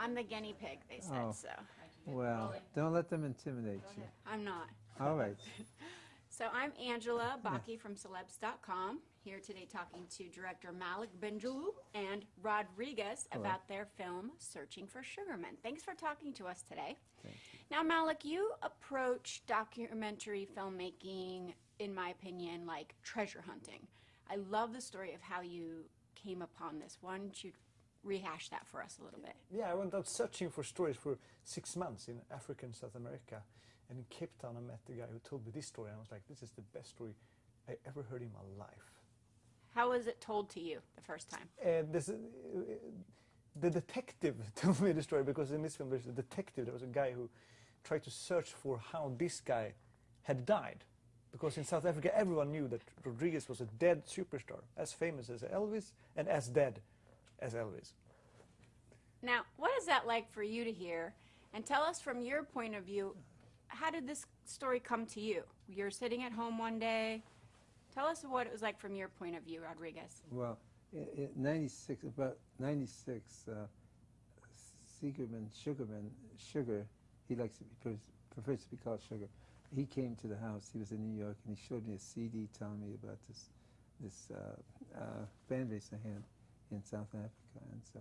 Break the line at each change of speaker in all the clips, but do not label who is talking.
I'm the guinea pig, they said,
Oh.
so.
Well, don't let them intimidate you.
I'm not.
All right.
So I'm Angela Bakke from CELEBS.com, here today talking to director Malik Benjalou and Rodriguez about their film, Searching for Sugarman. Thanks for talking to us today.
Thank you.
Now, Malik, you approach documentary filmmaking, in my opinion, like treasure hunting. I love the story of how you came upon this. Why don't you rehash that for us a little bit?
Yeah, I went out searching for stories for 6 months in Africa and South America. And in Cape Town, I met the guy who told me this story. And I was like, this is the best story I ever heard in my life.
How was it told to you the first time?
The detective told me the story, because in this film there's a detective. There was a guy who tried to search for how this guy had died. Because in South Africa, everyone knew that Rodriguez was a dead superstar, as famous as Elvis and as dead as Elvis.
Now, what is that like for you to hear? And tell us from your point of view, how did this story come to you? You're sitting at home one day. Tell us what it was like from your point of view, Rodriguez.
Well, in 96, about 96, Sugar, he likes to prefers to be called Sugar. He came to the house. He was in New York, and he showed me a CD telling me about this fan base I had in South Africa, and so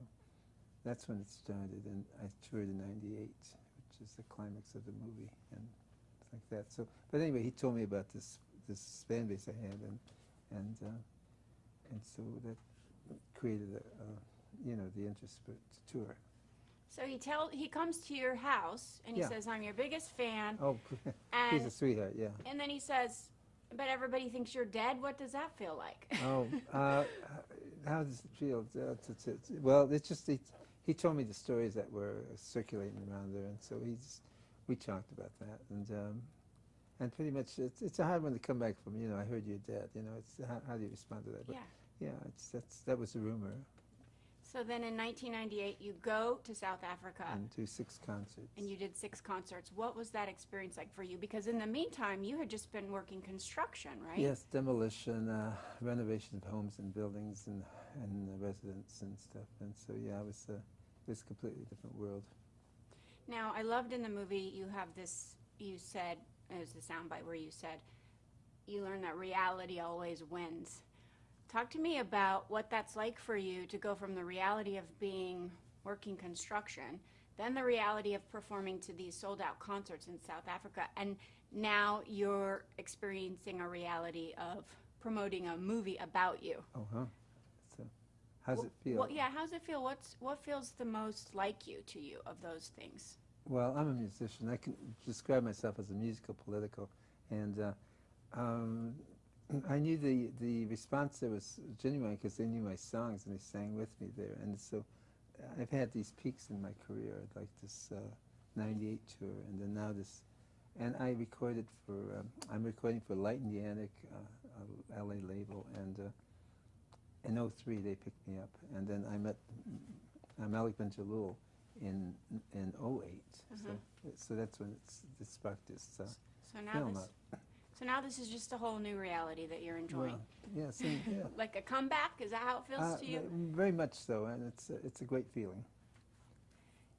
that's when it started. And I toured in '98, which is the climax of the movie, and like that. So, but anyway, he told me about this fan base I had, and so that created the interest to tour.
So he comes to your house and he says, "I'm your biggest fan."
Oh, he's a sweetheart, yeah.
And then he says, "But everybody thinks you're dead." What does that feel like?
Oh, how does it feel? Well, it's just he told me the stories that were circulating around there, and so we talked about that, and pretty much it's a hard one to come back from. I heard you're dead. It's how do you respond to that? But yeah, that was a rumor.
So then in 1998, you go to South Africa.
And do 6 concerts.
And you did 6 concerts. What was that experience like for you? Because in the meantime, you had just been working construction, right?
Yes, demolition, renovation of homes and buildings and residents and stuff. And so, yeah, it was a completely different world.
Now, I loved in the movie, you have this, you said, it was the soundbite where you said, you learn that reality always wins. Talk to me about what that's like for you to go from the reality of working construction, then the reality of performing to these sold-out concerts in South Africa, and now you're experiencing a reality of promoting a movie about you.
Oh, huh. So, how's it feel?
Well, yeah, how's it feel? What feels the most like you to you of those things?
Well, I'm a musician. I can describe myself as a musical political, and I knew the response there was genuine because they knew my songs and they sang with me there. And so I've had these peaks in my career, like this '98 tour, and then now this. And I recorded for, I'm recording for Light in the Attic, a LA label, and in '03 they picked me up. And then I met Malik Benjalou in '08. So that's when it sparked this film up.
So now this is just a whole new reality that you're enjoying.
Well, yes, yeah.
Like a comeback? Is that how it feels to you?
Very much so, and it's a great feeling.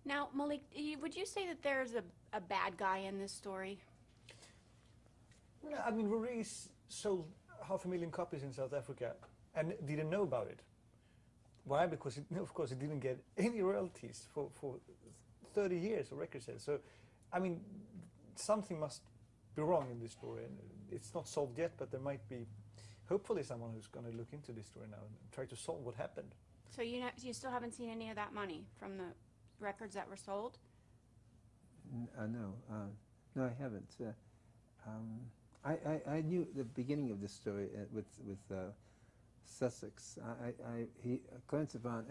Now, Malik, would you say that there's a bad guy in this story?
No, I mean, Rodriguez sold 500,000 copies in South Africa and didn't know about it. Why? Because, of course, it didn't get any royalties for 30 years of record sales. So, I mean, something must be wrong in this story, and it's not solved yet, but there might be hopefully someone who's going to look into this story now and try to solve what happened. So
you still haven't seen any of that money from the records that were sold?
No, I haven't. I knew the beginning of this story with Sussex. Clarence Avant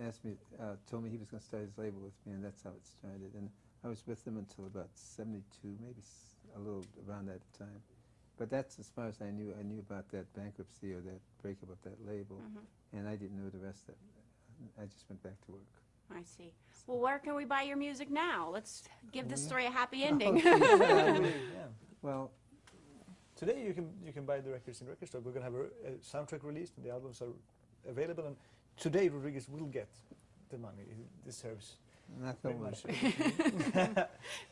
told me he was going to start his label with me, and that's how it started. And I was with them until about '72, maybe a little around that time. But that's as far as I knew. I knew about that bankruptcy or that breakup of that label, and I didn't know the rest of it. I just went back to work.
I see. Well, where can we buy your music now? Let's give this story a happy ending.
Yeah.
Well,
today you can buy the records in record store. We're going to have a soundtrack released, and the albums are available. And today Rodriguez will get the money he deserves
Knock
very
on wood.
much.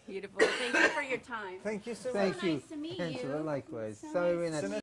Beautiful. Thank you for your time.
Thank you so much.
Thank
So
you,
nice to meet
Angela.
you.
Likewise.
So
Sorry
nice
we're
to
not